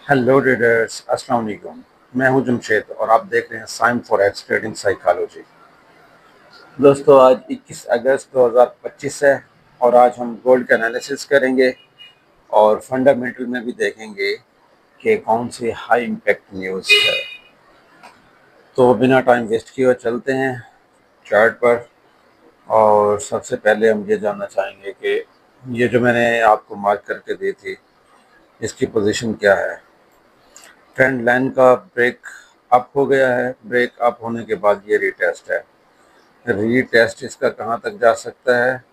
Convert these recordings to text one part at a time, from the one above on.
Hello traders, अस्सलाम वालेकुम। मैं हूं जमशेद और आप देख रहे हैं साइम फॉरेक्स ट्रेडिंग साइकोलॉजी। दोस्तों, आज 21 अगस्त 2025 है और आज हम गोल्ड का एनालिसिस करेंगे और फंडामेंटल में भी देखेंगे कि कौन सी हाई इम्पैक्ट न्यूज़ है। तो बिना टाइम वेस्ट किए हुए चलते हैं चार्ट पर। और सबसे पहले हम ये जानना चाहेंगे कि ये जो मैंने आपको मार्क करके दी थी, इसकी पोजीशन क्या है। ट्रेंड लाइन का ब्रेक अप हो गया है। ब्रेक अप होने के बाद ये रीटेस्ट है। रीटेस्ट इसका कहाँ तक जा सकता है,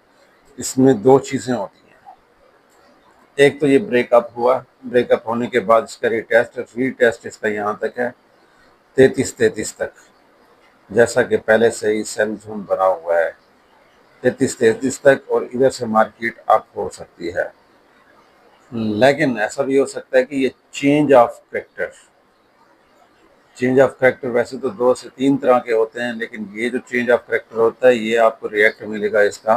इसमें दो चीज़ें होती हैं। एक तो ये ब्रेकअप हुआ, ब्रेकअप होने के बाद इसका रीटेस्ट इसका यहाँ तक है 33 तक, जैसा कि पहले से ही सेल जोन बना हुआ है 33 तक, और इधर से मार्केट अप हो सकती है। लेकिन ऐसा भी हो सकता है कि ये चेंज ऑफ करेक्टर वैसे तो 2 से 3 तरह के होते हैं, लेकिन ये जो चेंज ऑफ करेक्टर होता है ये आपको रिएक्ट मिलेगा इसका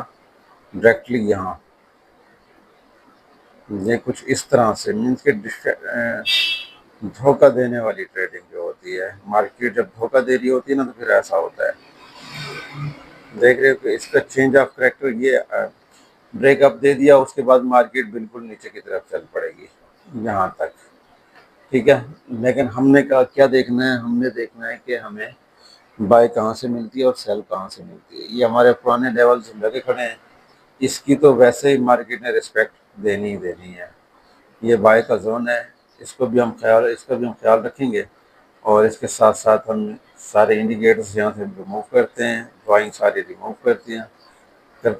डायरेक्टली यहाँ। ये कुछ इस तरह से मीन्स के धोखा देने वाली ट्रेडिंग जो होती है, मार्केट जब धोखा दे रही होती है ना, तो फिर ऐसा होता है। देख रहे हो कि इसका चेंज ऑफ करेक्टर ये ब्रेकअप दे दिया, उसके बाद मार्केट बिल्कुल नीचे की तरफ चल पड़ेगी यहाँ तक। ठीक है, लेकिन हमने कहा क्या देखना है, हमने देखना है कि हमें बाय कहाँ से मिलती है और सेल कहाँ से मिलती है। ये हमारे पुराने लेवल्स लगे खड़े हैं, इसकी तो वैसे ही मार्केट ने रिस्पेक्ट देनी ही देनी है। ये बाय का जोन है, इसका भी हम ख्याल रखेंगे। और इसके साथ साथ हम सारे इंडिकेटर्स यहाँ से रिमूव करते हैं, ड्राइंग सारी रिमूव करते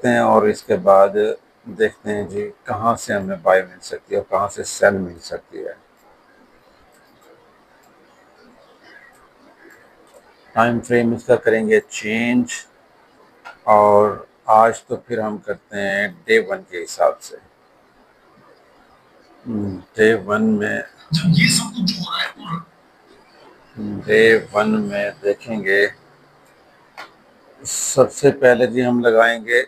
हैं और इसके बाद देखते हैं जी कहाँ से हमें बाय मिल सकती है और कहाँ से सेल मिल सकती है। टाइम फ्रेम इसका करेंगे चेंज, और आज तो फिर हम करते हैं डे 1 के हिसाब से। डे 1 में ये सब कुछ हो रहा है, डे 1 में देखेंगे। सबसे पहले जी हम लगाएंगे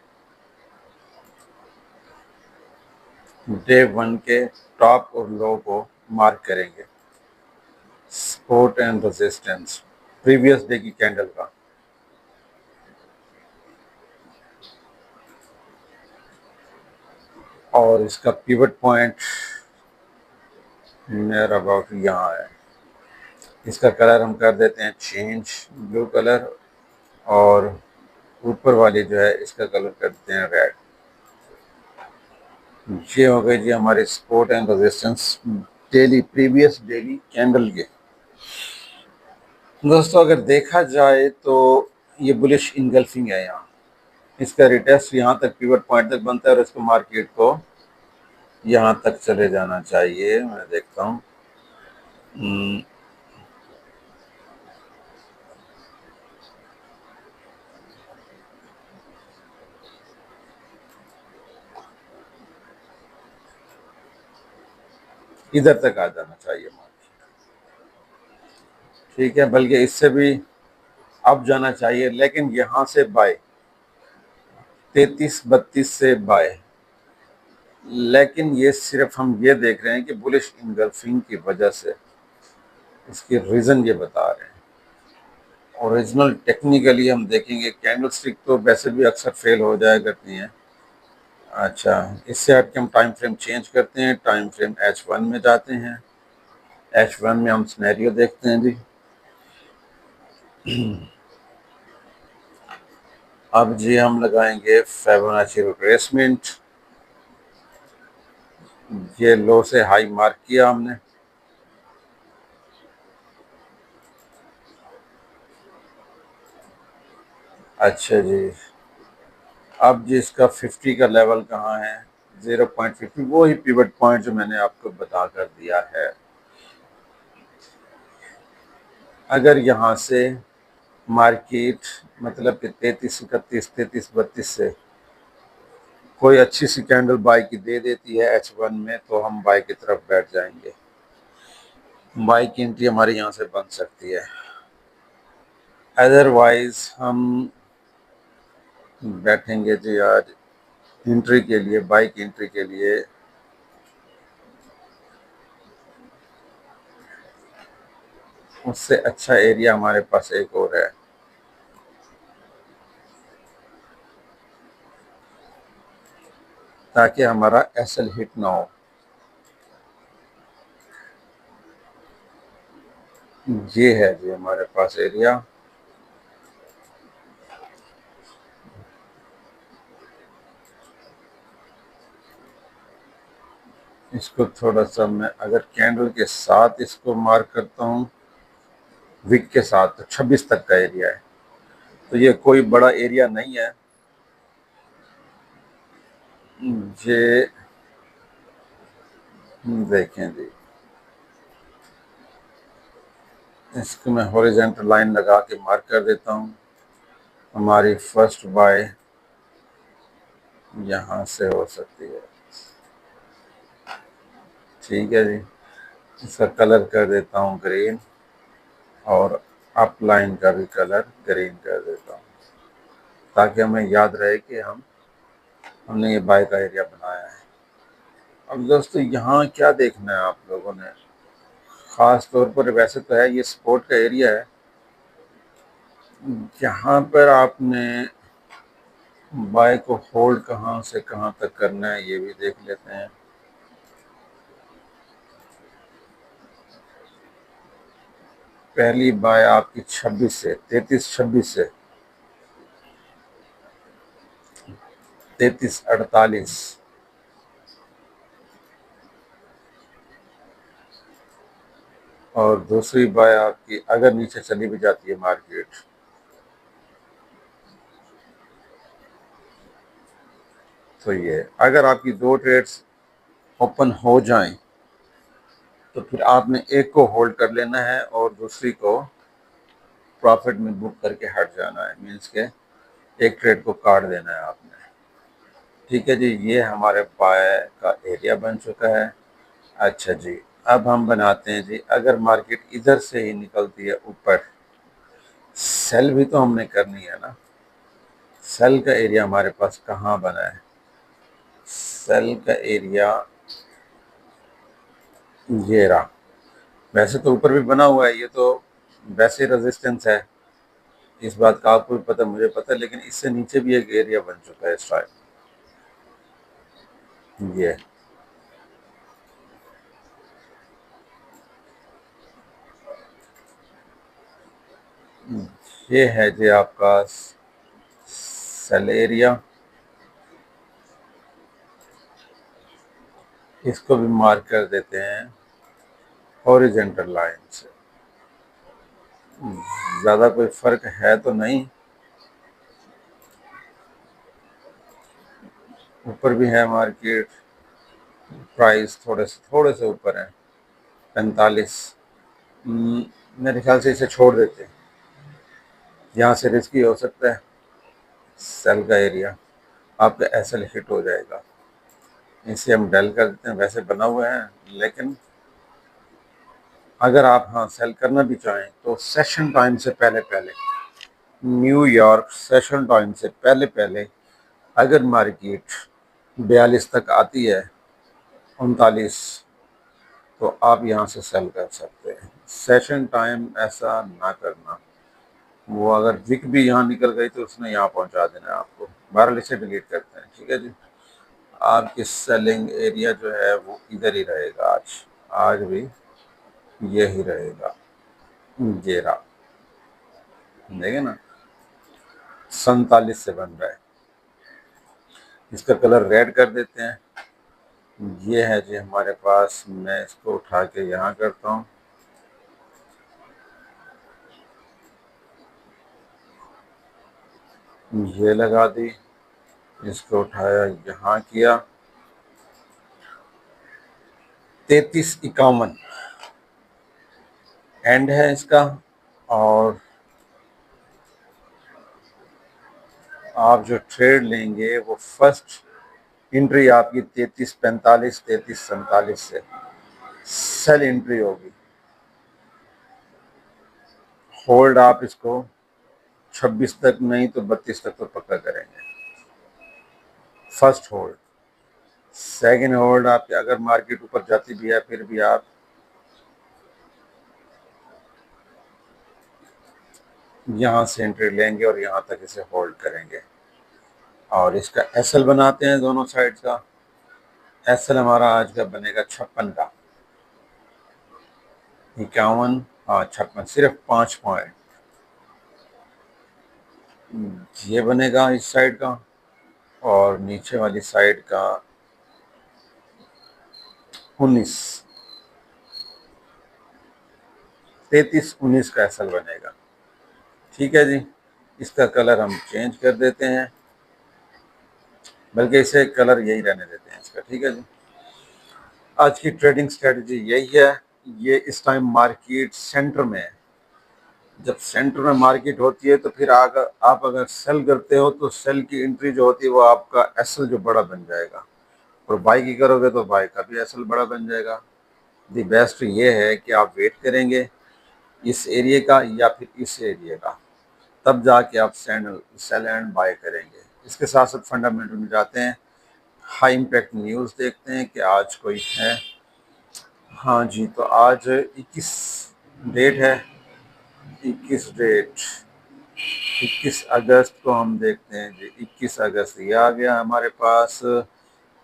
डे 1 के टॉप और लो को मार्क करेंगे, support and resistance previous day की कैंडल का। और इसका पिवट पॉइंट नियर अबाउट यहाँ है। इसका कलर हम कर देते हैं चेंज, ब्लू कलर, और ऊपर वाली जो है इसका कलर कर देते हैं रेड। ये हो गए जी हमारे support and resistance previous daily candle के। दोस्तों, अगर देखा जाए तो ये बुलिश इनगल्फिंग है। यहाँ इसका रिटेस्ट यहाँ तक पिवट पॉइंट तक बनता है और इसको मार्केट को यहाँ तक चले जाना चाहिए। मैं देखता हूँ, इधर तक आ जाना चाहिए मार्केट। ठीक है, बल्कि इससे भी अब जाना चाहिए, लेकिन यहाँ से बाय 33-32 से बाय। लेकिन ये सिर्फ हम ये देख रहे हैं कि बुलिश इनगल्फिंग की वजह से, इसकी रीज़न ये बता रहे हैं। ओरिजिनल टेक्निकली हम देखेंगे, कैंडल स्टिक तो वैसे भी अक्सर फेल हो जाया करती हैं। अच्छा, इससे हट के हम टाइम फ्रेम चेंज करते हैं, टाइम फ्रेम H1 में जाते हैं। H1 में हम सिनेरियो देखते हैं जी। अब जी हम लगाएंगे फिबोनाची रिट्रेसमेंट। ये लो से हाई मार्क किया हमने। अच्छा जी, अब जी इसका 50 का लेवल कहाँ है, 0.50, वो ही पिवट पॉइंट जो मैंने आपको बता कर दिया है। अगर यहाँ से मार्केट मतलब कि 33-31, 33-32 से कोई अच्छी सी कैंडल बाय की दे देती है H1 में, तो हम बाय की तरफ बैठ जाएंगे। बाय की एंट्री हमारी यहाँ से बन सकती है। अदरवाइज हम बैठेंगे जी आज एंट्री के लिए, बाय की एंट्री के लिए उससे अच्छा एरिया हमारे पास एक और है, ताकि हमारा एसएल हिट ना हो। ये है जी हमारे पास एरिया। इसको थोड़ा सा मैं अगर कैंडल के साथ इसको मार्क करता हूँ, विक के साथ, तो 26 तक का एरिया है। तो ये कोई बड़ा एरिया नहीं है। ये देखें जी, इसको मैं हॉरिजॉन्टल लाइन लगा के मार्क कर देता हूँ। हमारी फर्स्ट बाय यहाँ से हो सकती है। ठीक है जी, इसका कलर कर देता हूँ ग्रीन, और अप लाइन का भी कलर ग्रीन कर देता हूँ, ताकि हमें याद रहे कि हमने ये बाय का एरिया बनाया है। अब दोस्तों यहाँ क्या देखना है आप लोगों ने, ख़ास तौर पर वैसे तो है ये सपोर्ट का एरिया है, यहाँ पर आपने बाय को होल्ड कहाँ से कहाँ तक करना है ये भी देख लेते हैं। पहली बाय आपकी 26 से 33-26 से 33-48, और दूसरी बाय आपकी अगर नीचे चली भी जाती है मार्केट, तो ये अगर आपकी दो ट्रेड्स ओपन हो जाएं, तो फिर आपने एक को होल्ड कर लेना है और दूसरी को प्रॉफिट में बुक करके हट जाना है। मीन्स के एक ट्रेड को काट देना है आपने। ठीक है जी, ये हमारे बाय का एरिया बन चुका है। अच्छा जी, अब हम बनाते हैं जी, अगर मार्केट इधर से ही निकलती है ऊपर, सेल भी तो हमने करनी है ना। सेल का एरिया हमारे पास कहाँ बना है? सेल का एरिया ये रहा। वैसे तो ऊपर भी बना हुआ है, ये तो वैसे रेजिस्टेंस है, इस बात का आपको भी पता, मुझे पता है, लेकिन इससे नीचे भी एक एरिया बन चुका है स्ट्राइक। ये है जी आपका सेल एरिया। इसको भी मार्क कर देते हैं हॉरिजॉन्टल लाइन से। ज़्यादा कोई फर्क है तो नहीं, ऊपर भी है मार्केट, प्राइस थोड़े से ऊपर है 45। मेरे ख्याल से इसे छोड़ देते हैं, यहाँ से रिस्की हो सकता है। सेल का एरिया आपका एसएल हिट हो जाएगा, इसे हम डेल कर देते हैं। वैसे बना हुआ है, लेकिन अगर आप हाँ सेल करना भी चाहें तो सेशन टाइम से पहले पहले, न्यूयॉर्क सेशन टाइम से पहले पहले अगर मार्केट 42 तक आती है, 39, तो आप यहाँ से सेल कर सकते हैं। सेशन टाइम ऐसा ना करना, वो अगर विक भी यहाँ निकल गई तो उसने यहाँ पहुँचा देना है आपको। 12 से डिलीट करते हैं। ठीक है जी, आपकी सेलिंग एरिया जो है वो इधर ही रहेगा, आज भी यही रहेगा। ये रहा, देखे ना, 47 से बन रहा है। इसका कलर रेड कर देते हैं। ये है जी हमारे पास, मैं इसको उठा के यहाँ करता हूँ। ये लगा दी, इसको उठाया यहाँ किया, 33-51 एंड है इसका। और आप जो ट्रेड लेंगे वो फर्स्ट एंट्री आपकी 33-45, 33-47 से सेल एंट्री होगी। होल्ड आप इसको 26 तक नहीं तो 32 तक तो पक्का करेंगे, फर्स्ट होल्ड। सेकंड होल्ड आपके अगर मार्केट ऊपर जाती भी है, फिर भी आप यहाँ से एंट्री लेंगे और यहाँ तक इसे होल्ड करेंगे और इसका एसएल बनाते हैं दोनों साइड का। एसएल हमारा आज का बनेगा 56 का, 51 और 56, सिर्फ 5 पॉइंट। ये बनेगा इस साइड का और नीचे वाली साइड का 19, 33, 19 का एसएल बनेगा। ठीक है जी, इसका कलर हम चेंज कर देते हैं, बल्कि इसे कलर यही रहने देते हैं इसका। ठीक है जी, आज की ट्रेडिंग स्ट्रेटजी यही है। ये इस टाइम मार्केट सेंटर में है। जब सेंटर में मार्केट होती है तो फिर आप अगर सेल करते हो तो सेल की एंट्री जो होती है वो आपका एसएल जो बड़ा बन जाएगा, और बाई की करोगे तो बाई का भी एसएल बड़ा बन जाएगा। दी बेस्ट ये है कि आप वेट करेंगे इस एरिया का या फिर इस एरिया का, तब जाके आप सेल एंड बाय करेंगे। इसके साथ साथ फंडामेंटल में जाते हैं, हाई इम्पैक्ट न्यूज़ देखते हैं कि आज कोई है। हाँ जी, तो आज 21 डेट है, 21 डेट 21 अगस्त को हम देखते हैं जी। 21 अगस्त ये आ गया हमारे पास।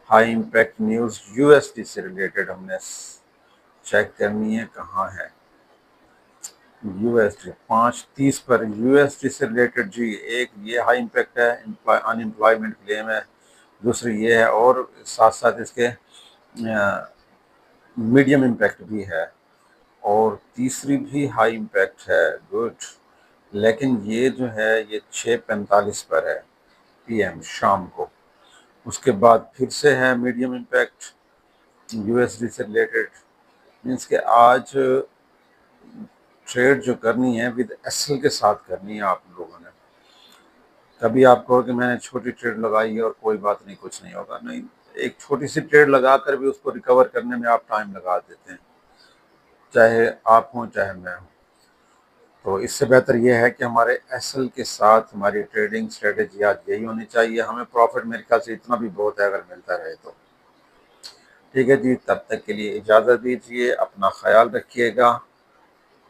हाई इम्पैक्ट न्यूज़ यूएसडी से रिलेटेड हमने चेक करनी है, कहाँ है यूएसडी। 5:30 पर यूएसडी से रिलेटेड जी, एक ये हाई इम्पैक्ट है, अनएम्प्लॉयमेंट क्लेम है, दूसरी ये है, और साथ साथ इसके मीडियम इम्पैक्ट भी है, और तीसरी भी हाई इम्पैक्ट है। गुड, लेकिन ये जो है ये 6:45 पर है पीएम शाम को। उसके बाद फिर से है मीडियम इम्पैक्ट यूएसडी से रिलेटेड। मीन्स के आज ट्रेड जो करनी है विद एसएल के साथ करनी है आप लोगों ने। कभी आप कहो कि मैंने छोटी ट्रेड लगाई है और कोई बात नहीं, कुछ नहीं होगा, नहीं। एक छोटी सी ट्रेड लगाकर भी उसको रिकवर करने में आप टाइम लगा देते हैं, चाहे आप हों चाहे मैं हूँ। तो इससे बेहतर यह है कि हमारे एसएल के साथ हमारी ट्रेडिंग स्ट्रेटेजी आज यही होनी चाहिए। हमें प्रॉफिट मेरे ख्याल से इतना भी बहुत है अगर मिलता रहे तो। ठीक है जी, तब तक के लिए इजाज़त दीजिए, अपना ख्याल रखिएगा,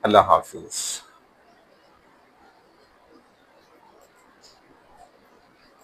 अल्लाह हाफिज़।